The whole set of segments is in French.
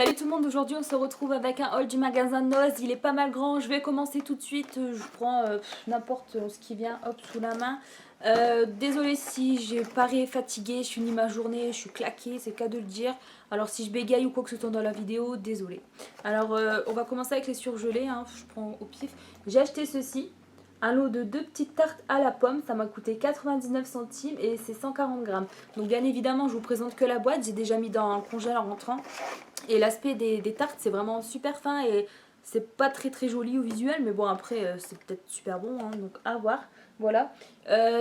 Salut tout le monde, aujourd'hui on se retrouve avec un haul du magasin Noz. Il est pas mal grand, je vais commencer tout de suite. Je prends n'importe ce qui vient, hop, sous la main. Désolée si j'ai paru fatiguée, je finis ma journée, je suis claquée, c'est le cas de le dire. Alors si je bégaye ou quoi que ce soit dans la vidéo, désolée. Alors on va commencer avec les surgelés, hein. Je prends au pif. J'ai acheté ceci. Un lot de 2 petites tartes à la pomme, ça m'a coûté 99 centimes et c'est 140 grammes. Donc bien évidemment je vous présente que la boîte, j'ai déjà mis dans le congèle en rentrant. Et l'aspect des tartes c'est vraiment super fin et c'est pas très joli au visuel, mais bon après c'est peut-être super bon, hein, donc à voir. Voilà.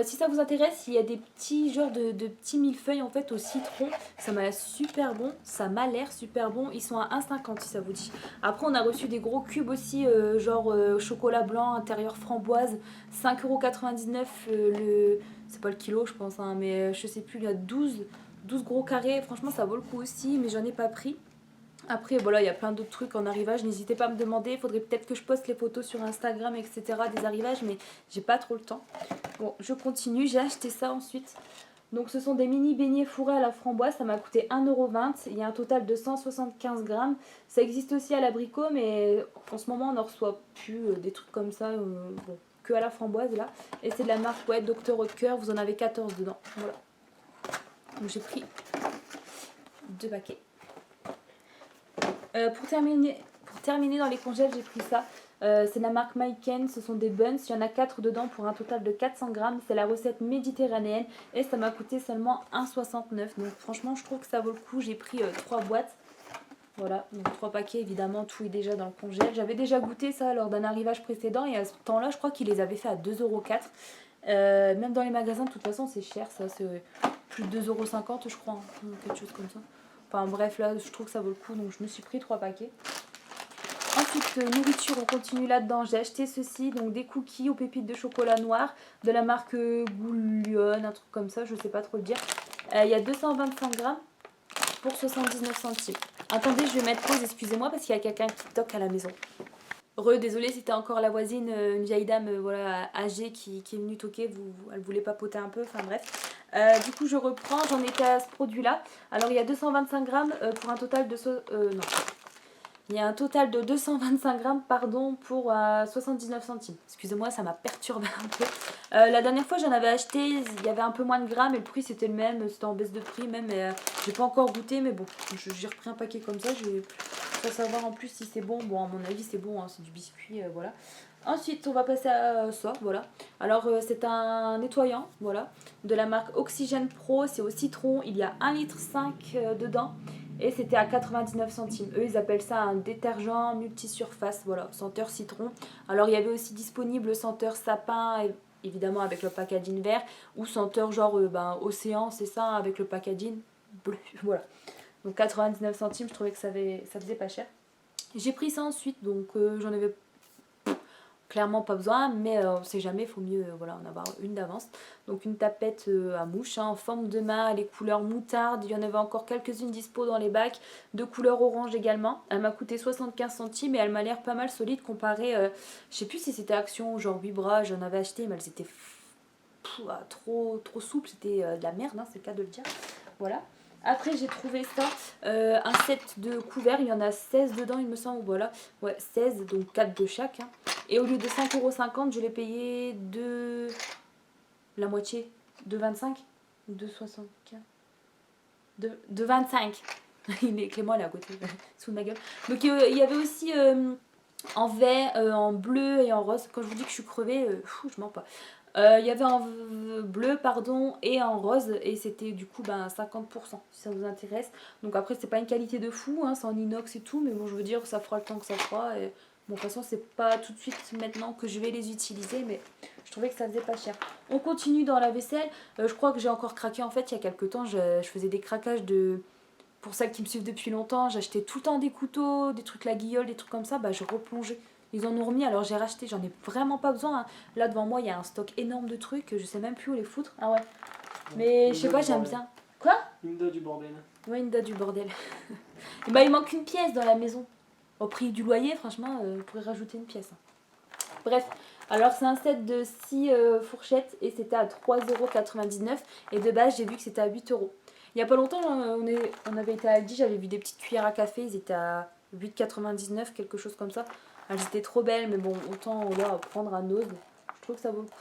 Si ça vous intéresse, il y a des petits genres de petits millefeuilles en fait au citron. Ça m'a l'air super bon. Ça m'a l'air super bon. Ils sont à 1,50 si ça vous dit. Après on a reçu des gros cubes aussi, genre chocolat blanc, intérieur framboise. 5,99 € le... C'est pas le kilo je pense, hein, mais je sais plus, il y a 12 gros carrés. Franchement ça vaut le coup aussi, mais j'en ai pas pris. Après, voilà, il y a plein d'autres trucs en arrivage. N'hésitez pas à me demander. Il faudrait peut-être que je poste les photos sur Instagram, etc. des arrivages, mais j'ai pas trop le temps. Bon, je continue. J'ai acheté ça ensuite. Donc, ce sont des mini beignets fourrés à la framboise. Ça m'a coûté 1,20 €. Il y a un total de 175 grammes. Ça existe aussi à l'abricot, mais en ce moment, on n'en reçoit plus des trucs comme ça. Bon, que à la framboise là. Et c'est de la marque Dr Oetker. Vous en avez 14 dedans. Voilà. Donc, j'ai pris 2 paquets. Pour terminer dans les congèles, j'ai pris ça. C'est la marque Maiken, ce sont des buns. Il y en a 4 dedans pour un total de 400 grammes. C'est la recette méditerranéenne et ça m'a coûté seulement 1,69 €. Donc franchement, je trouve que ça vaut le coup. J'ai pris 3 boîtes. Voilà, donc 3 paquets évidemment, tout est déjà dans le congèle. J'avais déjà goûté ça lors d'un arrivage précédent et à ce temps-là, je crois qu'ils les avaient fait à 2,04 €. Même dans les magasins, de toute façon, c'est cher, ça, c'est plus de 2,50 € je crois, hein, quelque chose comme ça. Enfin bref, là, je trouve que ça vaut le coup, donc je me suis pris 3 paquets. Ensuite, nourriture, on continue là-dedans. J'ai acheté ceci, donc des cookies aux pépites de chocolat noir de la marque Goulion, un truc comme ça, je sais pas trop le dire. Il y a 225 grammes pour 79 centimes. Attendez, je vais mettre pause, excusez-moi, parce qu'il y a quelqu'un qui toque à la maison. Désolée, c'était encore la voisine, une vieille dame voilà, âgée qui est venue toquer, elle voulait papoter un peu, enfin bref. Du coup je reprends, j'en étais à ce produit là. Alors il y a 225 grammes pour un total de... non. Il y a un total de 225 grammes pardon, pour 79 centimes. Excusez-moi, ça m'a perturbé un peu. La dernière fois j'en avais acheté, il y avait un peu moins de grammes et le prix c'était le même, c'était en baisse de prix même. J'ai pas encore goûté mais bon, j'ai repris un paquet comme ça, je vais savoir en plus si c'est bon. Bon à mon avis c'est bon, hein, c'est du biscuit, voilà. Ensuite on va passer à ça, voilà. Alors c'est un nettoyant, voilà, de la marque Oxygène Pro, c'est au citron, il y a 1,5 litre dedans. Et c'était à 99 centimes. Eux, ils appellent ça un détergent multisurface, voilà, senteur citron. Alors, il y avait aussi disponible senteur sapin, évidemment avec le packaging vert, ou senteur genre océan, c'est ça, avec le packaging bleu, voilà. Donc 99 centimes, je trouvais que ça faisait pas cher. J'ai pris ça ensuite, donc j'en avais clairement pas besoin, mais on sait jamais, il faut mieux voilà, en avoir une d'avance. Donc une tapette à mouche en forme de main, les couleurs moutarde, il y en avait encore quelques-unes dispo dans les bacs, de couleur orange également. Elle m'a coûté 75 centimes et elle m'a l'air pas mal solide comparée, je sais plus si c'était Action ou genre Vibra, j'en avais acheté mais elles étaient trop souples, c'était de la merde, hein, c'est le cas de le dire. Voilà. Après j'ai trouvé ça, un set de couverts, il y en a 16 dedans il me semble, voilà, ouais 16, donc 4 de chaque, hein. Et au lieu de 5,50 €, je l'ai payé la moitié, de 25 ou de 64, de 25. Clément elle est à côté, sous ma gueule. Donc il y avait aussi en vert, en bleu et en rose. Quand je vous dis que je suis crevée, je mens pas. Il y avait en bleu pardon et en rose et c'était du coup 50% si ça vous intéresse. Donc après c'est pas une qualité de fou, hein, c'est en inox et tout, mais bon je veux dire ça fera le temps que ça fera. Et bon de toute façon c'est pas tout de suite maintenant que je vais les utiliser, mais je trouvais que ça faisait pas cher. On continue dans la vaisselle. Je crois que j'ai encore craqué en fait il y a quelques temps, je faisais des craquages de... Pour celles qui me suivent depuis longtemps, j'achetais tout le temps des couteaux, des trucs la guillole, des trucs comme ça, je replongeais. Ils en ont remis, alors j'ai racheté, j'en ai vraiment pas besoin, hein. Là devant moi il y a un stock énorme de trucs, je sais même plus où les foutre. Ah ouais. Mais je sais pas, j'aime bien. Quoi? Linda du bordel. Ouais, Linda du bordel. Et il manque une pièce dans la maison. Au prix du loyer, franchement, on pourrait rajouter une pièce, hein. Bref, alors c'est un set de 6 fourchettes et c'était à 3,99 € et de base j'ai vu que c'était à 8 €. Il y a pas longtemps, on avait été à Aldi, j'avais vu des petites cuillères à café, ils étaient à 8,99, quelque chose comme ça. Elles étaient trop belles, mais bon, autant là, prendre à Nose. Je trouve que ça vaut le coup.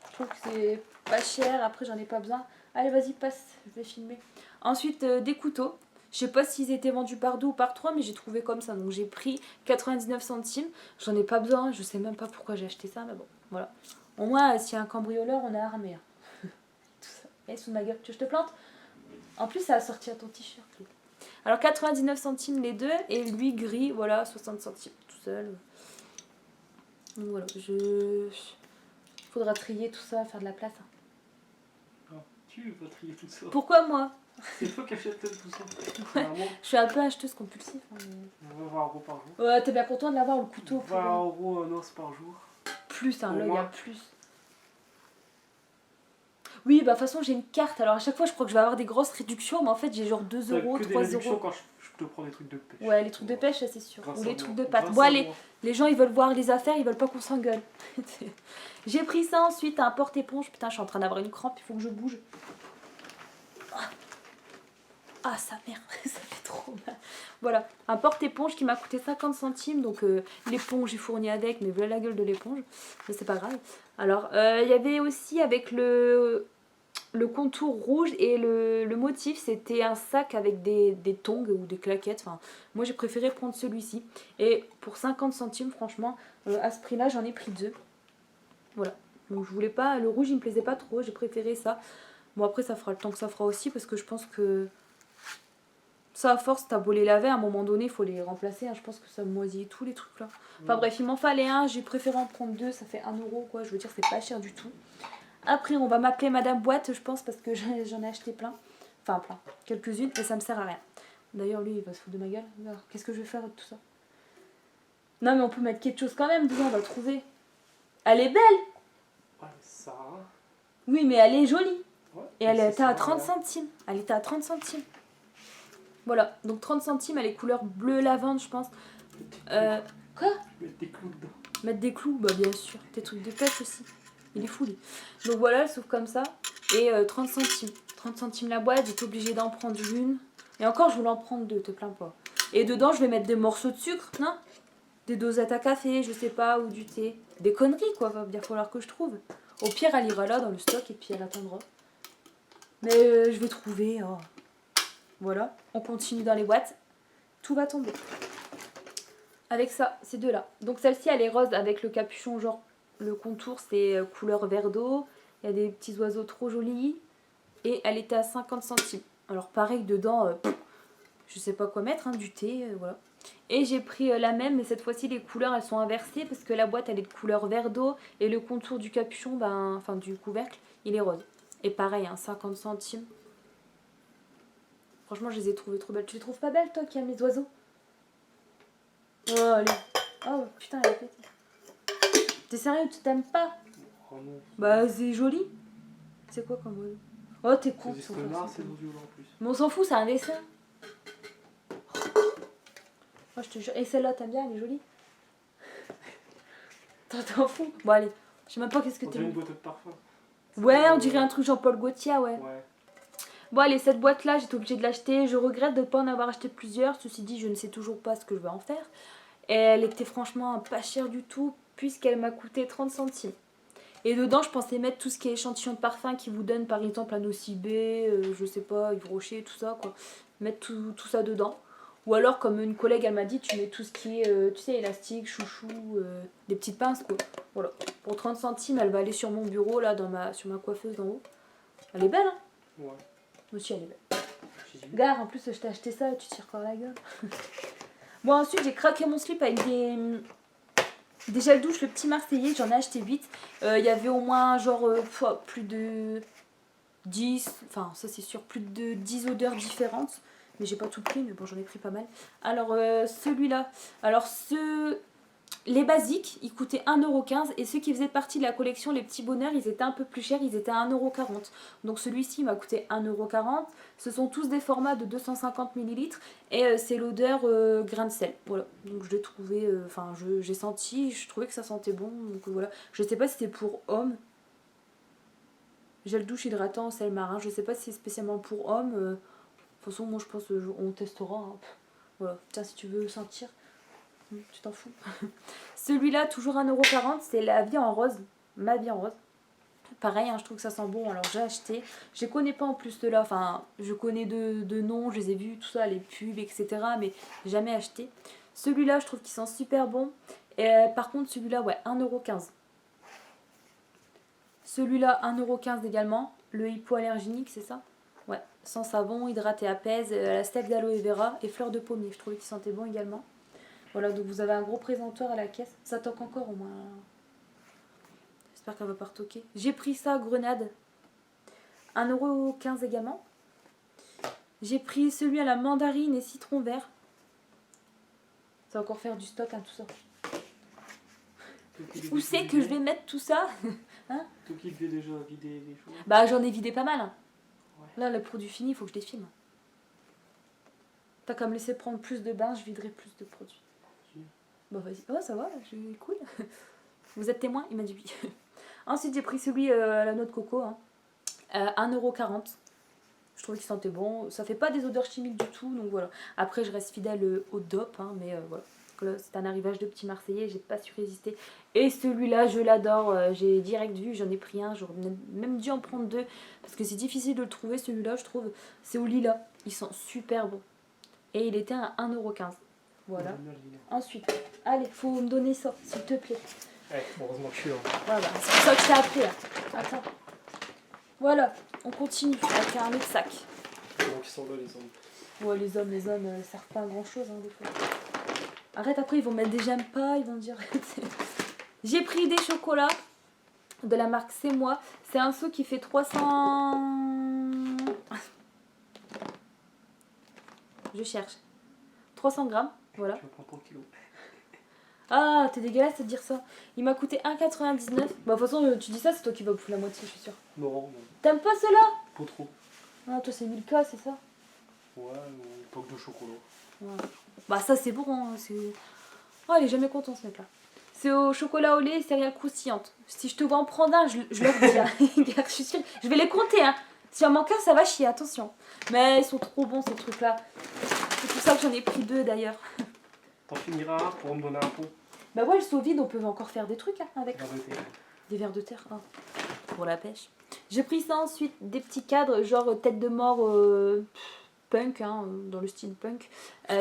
Je trouve que c'est pas cher, après j'en ai pas besoin. Allez, vas-y, passe, je vais filmer. Ensuite, des couteaux. Je sais pas s'ils étaient vendus par 2 ou par 3, mais j'ai trouvé comme ça. Donc j'ai pris 99 centimes. J'en ai pas besoin, je sais même pas pourquoi j'ai acheté ça, mais bon, voilà. Au moins, s'il y a un cambrioleur, on est armé. Hein. Tout ça. Et sous ma gueule, tu veux que je te plante? En plus, ça a sorti à ton t-shirt. Alors 99 centimes les deux, et lui gris, voilà, 60 centimes tout seul. Donc voilà, faudra trier tout ça, faire de la place. Hein. Ah, tu vas trier tout ça. Pourquoi moi? C'est toi qui achètes tout ça. Ouais, je suis un peu acheteuse compulsive. Hein, mais... 20 € par jour. Ouais, t'es bien content de l'avoir le couteau. 20 € un os par jour. Plus, hein, là il y a plus. Oui, bah de toute façon j'ai une carte, alors à chaque fois je crois que je vais avoir des grosses réductions, mais en fait j'ai genre 2 €, 3 € quand je te prends des trucs de pêche. Ouais, les trucs de pêche, ça c'est sûr. Grâce ou les à trucs moi. de pâte. Grâce Bon, à allez, moi. les gens ils veulent voir les affaires, ils veulent pas qu'on s'engueule. J'ai pris ça ensuite, un porte-éponge. Putain, je suis en train d'avoir une crampe, il faut que je bouge. Ah, sa mère, ça fait trop mal. Voilà, un porte-éponge qui m'a coûté 50 centimes. Donc l'éponge est fournie avec, mais voilà la gueule de l'éponge. Mais c'est pas grave. Alors, il y avait aussi avec le contour rouge et le motif, c'était un sac avec des tongs ou des claquettes. Enfin, moi j'ai préféré prendre celui-ci. Et pour 50 centimes, franchement, à ce prix-là, j'en ai pris 2. Voilà. Donc je voulais pas, le rouge il me plaisait pas trop, j'ai préféré ça. Bon après ça fera le temps que ça fera aussi parce que je pense que ça à force t'as beau les laver à un moment donné il faut les remplacer. Hein. Je pense que ça moisit tous les trucs là. Enfin bref il m'en fallait un, j'ai préféré en prendre 2, ça fait 1 € quoi. Je veux dire c'est pas cher du tout. Après on va m'appeler Madame Boîte je pense parce que j'en ai acheté plein. Enfin plein, quelques-unes et ça me sert à rien. D'ailleurs lui il va se foutre de ma gueule. Qu'est-ce que je vais faire de tout ça? Non mais on peut mettre quelque chose quand même dedans, on va trouver. Elle est belle. Ouais, ça. Oui, mais elle est jolie. Ouais, et elle était à 30 30 centimes. Elle était à 30 centimes. Voilà, donc 30 centimes, elle est couleur bleu lavande, je pense. Quoi? Mettre des clous dedans. Mettre des clous? Bah bien sûr. Tes trucs de pêche aussi. Il est fou, lui. Donc voilà, elle s'ouvre comme ça. Et 30 centimes. 30 centimes la boîte, j'étais obligée d'en prendre une. Et encore, je voulais en prendre 2, te plains pas. Et dedans, je vais mettre des morceaux de sucre, non? Des dosettes à café, je sais pas, ou du thé. Des conneries, quoi, va bien falloir que je trouve. Au pire, elle ira là dans le stock et puis elle attendra. Mais je vais trouver. Oh. Voilà, on continue dans les boîtes. Tout va tomber. Avec ça, ces deux-là. Donc celle-ci, elle est rose avec le capuchon, genre le contour, c'est couleur verre d'eau. Il y a des petits oiseaux trop jolis. Et elle était à 50 centimes. Alors pareil, dedans, je sais pas quoi mettre, hein, du thé, voilà. Et j'ai pris la même, mais cette fois-ci, les couleurs, elles sont inversées parce que la boîte, elle est de couleur verre d'eau. Et le contour du capuchon, enfin du couvercle, il est rose. Et pareil, hein, 50 centimes. Franchement, je les ai trouvées trop belles. Tu les trouves pas belles, toi, qui aimes les oiseaux? Oh, allez. Oh, putain, elle est pétée. T'es sérieux, tu t'aimes pas? Oh non. Bah, c'est joli. C'est quoi comme oiseau? Oh, t'es con. C'est des connards, c'est violent en plus. Mais on s'en fout, c'est un dessin. Moi, je te jure. Et celle-là, t'aimes bien, elle est jolie. T'en fous? Bon, allez. Je sais même pas qu'est-ce que On t'aimes. dirait une boîte de parfum. Ouais, on dirait un truc Jean-Paul Gaultier, ouais. Ouais. Bon, allez, cette boîte-là, j'étais obligée de l'acheter. Je regrette de ne pas en avoir acheté plusieurs. Ceci dit, je ne sais toujours pas ce que je vais en faire. Et elle était franchement pas chère du tout, puisqu'elle m'a coûté 30 centimes. Et dedans, je pensais mettre tout ce qui est échantillon de parfum qui vous donne, par exemple, un Nocibé, je sais pas, Yves Rocher, tout ça, quoi. Mettre tout ça dedans. Ou alors, comme une collègue, elle m'a dit, tu mets tout ce qui est, tu sais, élastique, chouchou, des petites pinces, quoi. Voilà. Pour 30 centimes, elle va aller sur mon bureau, là, sur ma coiffeuse d'en haut. Elle est belle, hein? Ouais. Aussi, elle est belle. Gare, en plus, je t'ai acheté ça et tu tires encore la gueule. Bon, ensuite, j'ai craqué mon slip avec des gels douche, le petit Marseillais, j'en ai acheté 8. Il y avait au moins, genre, plus de 10, enfin, ça c'est sûr, plus de 10 odeurs différentes. Mais j'ai pas tout pris, mais bon, j'en ai pris pas mal. Alors, celui-là, les basiques, ils coûtaient 1,15 € et ceux qui faisaient partie de la collection, les petits bonheurs, ils étaient un peu plus chers, ils étaient à 1,40 €. Donc celui-ci m'a coûté 1,40 €. Ce sont tous des formats de 250 ml et c'est l'odeur grain de sel. Voilà, donc je l'ai trouvé, j'ai senti, je trouvais que ça sentait bon. Donc voilà, je sais pas si c'est pour hommes. Gel douche hydratant au sel marin. Je sais pas si c'est spécialement pour hommes. De toute façon, moi je pense on testera. Hein. Voilà. Tiens, si tu veux sentir, tu t'en fous. Celui-là, toujours 1,40 €, c'est la vie en rose. Ma vie en rose. Pareil, hein, je trouve que ça sent bon, alors j'ai acheté. Je les connais pas en plus de là, enfin, je connais de noms, je les ai vus, tout ça, les pubs, etc. Mais jamais acheté. Celui-là, je trouve qu'il sent super bon. Et par contre, celui-là, ouais, 1,15 €. Celui-là, 1,15 € également. Le hypoallergénique, c'est ça? Ouais, sans savon, hydraté, apaise, la steppe d'aloe vera et fleur de pommier. Je trouvais qu'il sentait bon également. Voilà, donc vous avez un gros présentoir à la caisse. Ça toque encore au moins. J'espère qu'elle va pas retoquer. J'ai pris ça, grenade. 1,15 € également. J'ai pris celui à la mandarine et citron vert. Ça va encore faire du stock, hein, tout ça. Où c'est que je vais mettre tout ça? Toi qui devais déjà vider les choses. Bah j'en ai vidé pas mal. Hein. Ouais. Là, le produit fini, il faut que je les filme. T'as qu'à me laisser prendre plus de bains, je viderai plus de produits. Bah vas-y. Oh ça va, c'est cool. Vous êtes témoin? Il m'a dit oui. Ensuite j'ai pris celui à la noix de coco. Hein. 1,40 €. Je trouvais qu'il sentait bon. Ça fait pas des odeurs chimiques du tout, donc voilà. Après, je reste fidèle au DOP, hein, mais voilà. C'est un arrivage de petits Marseillais, j'ai pas su résister. Et celui-là, je l'adore. J'ai direct vu, j'en ai pris un. J'aurais même dû en prendre deux. Parce que c'est difficile de le trouver, celui-là, je trouve. C'est au lilas. Il sent super bon. Et il était à 1,15 €. Voilà. Ensuite, allez, faut me donner ça, s'il te plaît. Ouais, heureusement que je suis là. Voilà, c'est pour ça que je t'ai appelé là. Attends. Voilà, on continue avec un autre sac. Donc ils sont là les hommes. Ouais, les hommes servent pas à grand chose, hein, des fois. Arrête, après ils vont mettre des j'aime pas, ils vont dire. J'ai pris des chocolats de la marque C'est Moi. C'est un seau qui fait 300. Je cherche. 300 grammes, voilà. Tu vas prendre 3 kilos. Ah, t'es dégueulasse de dire ça. Il m'a coûté 1,99 €. Bah, de toute façon, tu dis ça, c'est toi qui vas bouffer la moitié, je suis sûre. Non, T'aimes pas cela? pas trop. Ah, toi, c'est Milka, c'est ça? Ouais, ou pas de chocolat. Ouais. Bah, ça, c'est bon. Hein, oh, il est jamais content, ce mec-là. C'est au chocolat au lait et céréales croustillantes. Si je te vois en prendre un, je leur dis. Hein. Je suis sûre. Je vais les compter. Hein. Si en manque un, ça va chier, attention. Mais ils sont trop bons, ces trucs-là. C'est pour ça que j'en ai pris deux, d'ailleurs. T'en finiras un pour me donner un pot. Bah ouais, le seau vide, on peut encore faire des trucs hein, avec. Vers de thé. Des vers de terre, hein, pour la pêche. J'ai pris ça ensuite, des petits cadres, genre tête de mort punk, hein, dans le style punk.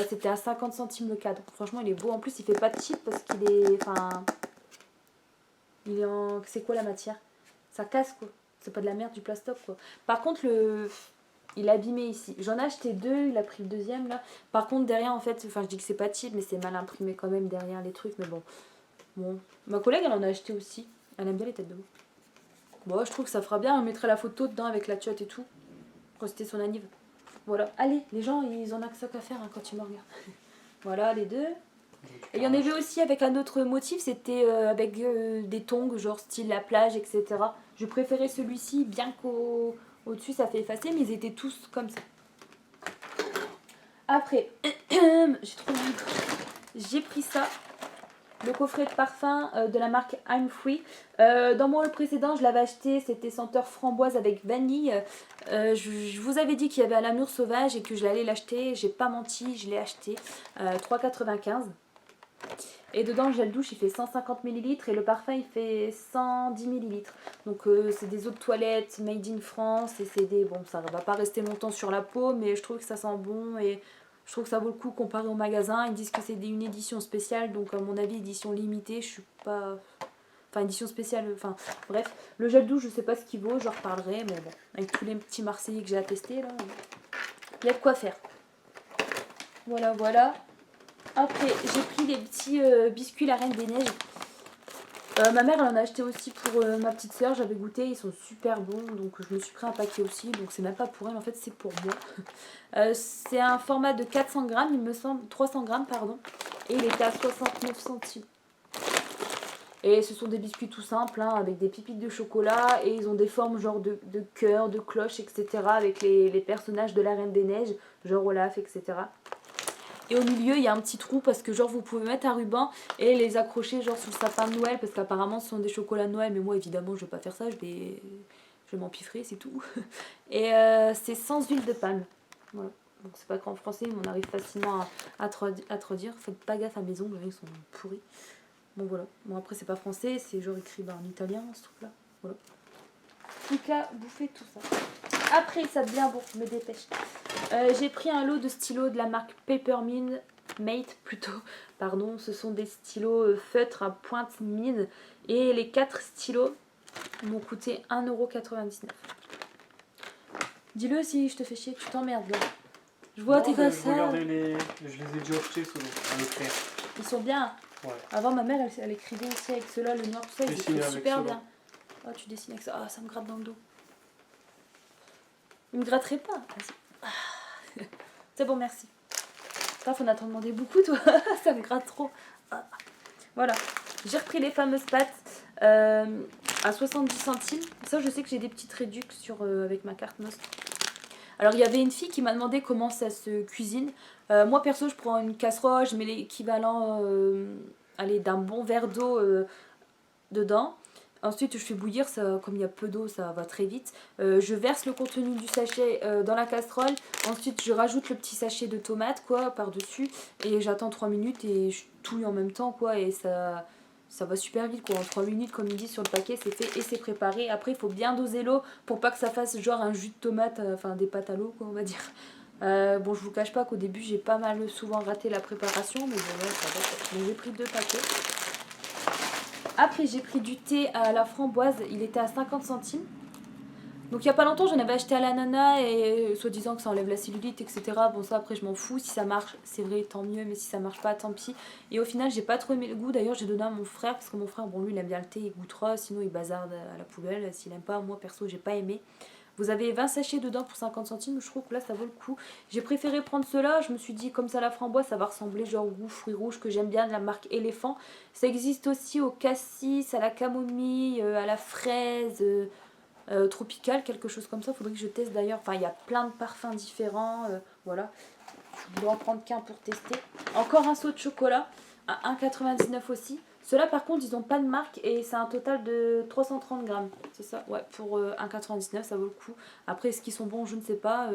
C'était à 50 centimes le cadre. Franchement, il est beau. En plus, il fait pas de cheap parce qu'il est... Enfin... Il est en... C'est quoi la matière? Ça casse, quoi. C'est pas de la merde, du plastoc, quoi. Par contre, il est abîmé ici. J'en ai acheté deux, il a pris le deuxième, là. Par contre, derrière, en fait... Enfin, je dis que c'est pas cheap, mais c'est mal imprimé quand même derrière les trucs, mais bon... Bon, ma collègue elle en a acheté aussi. Elle aime bien les têtes de veau. Bon, je trouve que ça fera bien. On mettrait la photo dedans avec la tiotte et tout. Quand c'était son anniv. Voilà. Allez, les gens ils en ont que ça qu'à faire hein, quand ils me regardent. Voilà les deux. Et il y en avait aussi avec un autre motif. C'était avec des tongs, genre style la plage, etc. Je préférais celui-ci, bien qu'au-dessus ça fait effacer, mais ils étaient tous comme ça. Après, j'ai pris ça. Le coffret de parfum de la marque I'm Free. Dans mon haul précédent, je l'avais acheté. C'était senteur framboise avec vanille. Je vous avais dit qu'il y avait à l'amour sauvage et que je l'allais l'acheter. J'ai pas menti, je l'ai acheté. 3,95 €. Et dedans, le gel douche, il fait 150 ml. Et le parfum, il fait 110 ml. Donc, c'est des eaux de toilette made in France. Et c'est des... Bon, ça va pas rester longtemps sur la peau. Mais je trouve que ça sent bon. Et... Je trouve que ça vaut le coup comparé au magasin. Ils disent que c'est une édition spéciale. Donc à mon avis, édition limitée. Je suis pas... Enfin, édition spéciale. Enfin, bref. Le gel douche, je sais pas ce qu'il vaut. J'en reparlerai. Mais bon, avec tous les petits Marseillais que j'ai attestés, là, il y a de quoi faire. Voilà, voilà. Après, j'ai pris les petits biscuits La Reine des Neiges. Ma mère, elle en a acheté aussi pour ma petite soeur. J'avais goûté, ils sont super bons. Donc je me suis pris un paquet aussi. Donc c'est même pas pour elle, en fait, c'est pour moi. C'est un format de 400 grammes, il me semble. 300 grammes, pardon. Et il était à 69 centimes. Et ce sont des biscuits tout simples, hein, avec des pépites de chocolat. Et ils ont des formes genre de cœur, de cloche, etc. Avec les personnages de La Reine des Neiges, genre Olaf, etc. Et au milieu, il y a un petit trou parce que genre vous pouvez mettre un ruban et les accrocher genre sur le sapin de Noël parce qu'apparemment ce sont des chocolats de Noël. Mais moi évidemment je vais pas faire ça, je je vais m'empiffrer, c'est tout. Et c'est sans huile de palme. Voilà. Donc c'est pas qu'en français, mais on arrive facilement à traduire. Faites pas gaffe à mes ongles, ils sont pourris. Bon voilà. Bon après c'est pas français, c'est genre écrit en italien ce truc là. Voilà. Plus qu'à bouffer tout ça. Après ça devient bon, je me dépêche. J'ai pris un lot de stylos de la marque Peppermint Mate plutôt. Pardon, ce sont des stylos feutres à pointe mine. Et les 4 stylos m'ont coûté 1,99 €. Dis-le si je te fais chier, tu t'emmerdes là. Je vois tes faces. Regardez je les ai déjà achetés ceux-là, à l'éclair. Ils sont bien. Ouais. Avant ma mère elle écrivait aussi avec ceux-là, le noir, tout ça, ils étaient super ceux-là. bien. Oh tu dessines avec ça, ah ça me gratte dans le dos. Il me gratterait pas. Ah. C'est bon, merci. Paf, on a t'en demandé beaucoup toi, ça me gratte trop. Ah. Voilà, j'ai repris les fameuses pâtes à 70 centimes. Ça je sais que j'ai des petites réductions avec ma carte Most. Alors il y avait une fille qui m'a demandé comment ça se cuisine. Moi perso je prends une casserole, je mets l'équivalent d'un bon verre d'eau dedans. Ensuite je fais bouillir, ça, comme il y a peu d'eau ça va très vite. Je verse le contenu du sachet dans la casserole. Ensuite je rajoute le petit sachet de tomates quoi par dessus. Et j'attends 3 minutes et je touille en même temps quoi. Et ça va super vite quoi. En 3 minutes comme il dit sur le paquet c'est fait et c'est préparé. Après il faut bien doser l'eau pour pas que ça fasse genre un jus de tomate, enfin des pâtes à l'eau quoi on va dire. Bon je vous cache pas qu'au début j'ai pas mal souvent raté la préparation. Mais bon ouais, ça va. Donc j'ai pris 2 paquets. Après j'ai pris du thé à la framboise, il était à 50 centimes. Donc il n'y a pas longtemps j'en avais acheté à l'ananas et soi-disant que ça enlève la cellulite etc. Bon ça après je m'en fous, si ça marche c'est vrai tant mieux mais si ça marche pas tant pis. Et au final j'ai pas trop aimé le goût, d'ailleurs j'ai donné à mon frère parce que mon frère bon lui il aime bien le thé, il goûtera sinon il bazarde à la poubelle s'il aime pas. Moi perso j'ai pas aimé. Vous avez 20 sachets dedans pour 50 centimes, je trouve que là ça vaut le coup. J'ai préféré prendre cela, je me suis dit comme ça la framboise ça va ressembler genre au goût fruits rouges que j'aime bien de la marque Éléphant. Ça existe aussi au cassis, à la camomille, à la fraise, tropicale, quelque chose comme ça. Faudrait que je teste d'ailleurs, enfin il y a plein de parfums différents, voilà. Je voulais en prendre qu'un pour tester. Encore un seau de chocolat à 1,99 € aussi. Ceux-là par contre ils n'ont pas de marque et c'est un total de 330 grammes. C'est ça, ouais, pour 1,99 € ça vaut le coup. Après est-ce qu'ils sont bons je ne sais pas.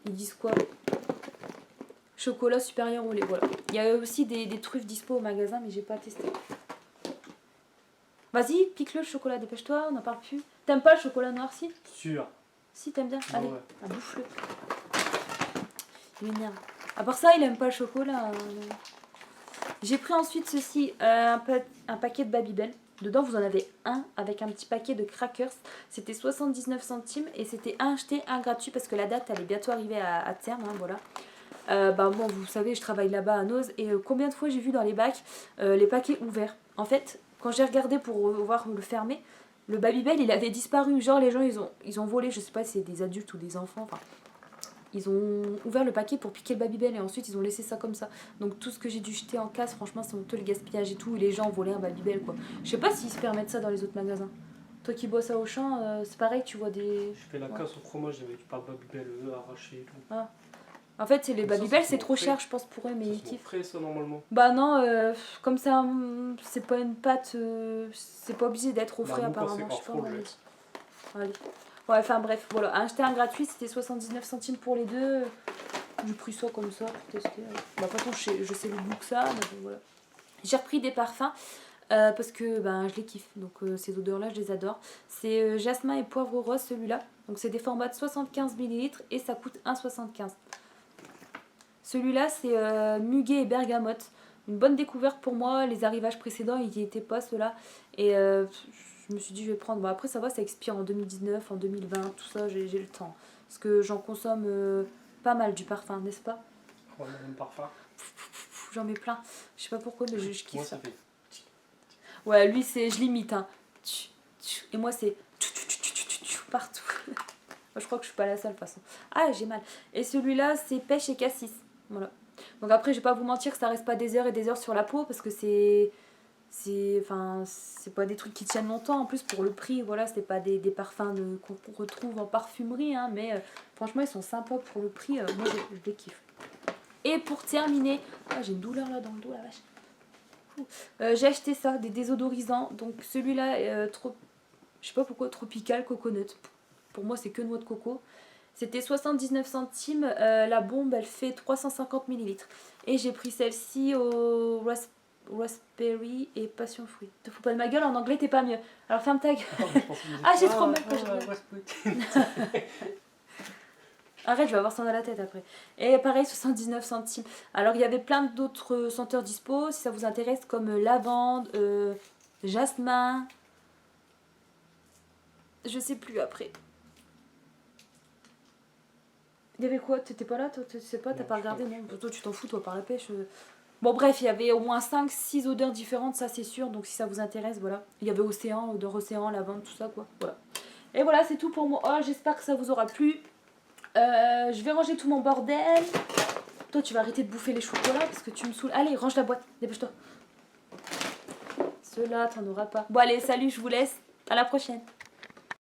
Ils disent quoi? Chocolat supérieur au lait, voilà. Il y a aussi des truffes dispo au magasin mais j'ai pas testé. Vas-y, pique-le le chocolat, dépêche-toi, on n'en parle plus. T'aimes pas le chocolat noir si? Sûr. Si t'aimes bien, allez, Ouais. bouffe-le. Il m'énerve. À part ça, il aime pas le chocolat. J'ai pris ensuite ceci, un paquet de Babybel. Dedans, vous en avez un avec un petit paquet de crackers. C'était 79 centimes et c'était un acheté, un gratuit parce que la date, elle est bientôt arrivée à terme. Hein, voilà. Bon, vous savez, je travaille là-bas à Noz et combien de fois j'ai vu dans les bacs les paquets ouverts. En fait, quand j'ai regardé pour voir le fermer, le Babybel, il avait disparu. Genre, les gens, ils ont volé, je sais pas si c'est des adultes ou des enfants, enfin... Ils ont ouvert le paquet pour piquer le Babybel et ensuite ils ont laissé ça comme ça. Donc tout ce que j'ai dû jeter en casse, franchement c'est honteux le gaspillage et tout. Et les gens ont volé un Babybel quoi. Je sais pas s'ils se permettent ça dans les autres magasins. Toi qui bosses à Auchan, c'est pareil, tu vois des... Je fais la casse au fromage avec pas Babybel arraché et tout. Ah. En fait les Babybel c'est trop cher je pense pour eux mais ils kiffent. Frais ça normalement. Bah non, comme ça c'est pas une pâte, c'est pas obligé d'être au frais apparemment. Je sais pas comment Allez. Ouais, enfin bref, voilà. Acheter un gratuit, c'était 79 centimes pour les deux. J'ai pris ça comme ça pour tester. Bah, de toute façon, je sais le goût que ça. Donc, voilà. J'ai repris des parfums parce que ben, je les kiffe. Donc ces odeurs-là, je les adore. C'est jasmin et poivre rose celui-là. Donc c'est des formats de 75 ml et ça coûte 1,75 €. Celui-là, c'est muguet et bergamote. Une bonne découverte pour moi. Les arrivages précédents, ils n'y étaient pas ceux-là. Et je me suis dit je vais prendre, bon après ça va, ça expire en 2019, en 2020, tout ça j'ai le temps parce que j'en consomme pas mal du parfum, n'est-ce pas? Ouais, même parfum. J'en mets plein, je sais pas pourquoi mais je kiffe. Moi ça fait ouais lui c'est, je l'imite hein. Et moi c'est partout. Moi, je crois que je suis pas la seule de toute façon. Ah j'ai mal. Et celui-là c'est pêche et cassis, voilà. Donc après je vais pas vous mentir que ça reste pas des heures et des heures sur la peau parce que c'est pas des trucs qui tiennent longtemps en plus pour le prix, voilà, c'est pas des parfums qu'on retrouve en parfumerie hein, mais franchement ils sont sympas pour le prix, moi je les kiffe. Et pour terminer, j'ai une douleur là dans le dos la vache. J'ai acheté ça, des désodorisants, donc celui-là Je sais pas pourquoi, tropical coconut. Pour moi, c'est que noix de coco. C'était 79 centimes. La bombe, elle fait 350 millilitres. Et j'ai pris celle-ci au raspberry et passion fruit. Te fous pas de ma gueule, en anglais, t'es pas mieux. Alors ferme ta gueule. Ah, j'ai trop mal quand je regarde. Arrête, je vais avoir ça dans la tête après. Et pareil, 79 centimes. Alors, il y avait plein d'autres senteurs dispo, si ça vous intéresse, comme lavande, jasmin. Je sais plus après. Il y avait quoi? T'étais pas là, toi? Tu sais pas, t'as pas regardé, non? Toi, tu t'en fous, toi, par la pêche. Bon, bref, il y avait au moins 5-6 odeurs différentes, ça c'est sûr. Donc, si ça vous intéresse, voilà. Il y avait océan, odeur océan, lavande, tout ça, quoi. Voilà. Et voilà, c'est tout pour moi. Oh, j'espère que ça vous aura plu. Je vais ranger tout mon bordel. Toi, tu vas arrêter de bouffer les chocolats parce que tu me saoules. Allez, range la boîte, dépêche-toi. Ceux-là, t'en auras pas. Bon, allez, salut, je vous laisse. À la prochaine.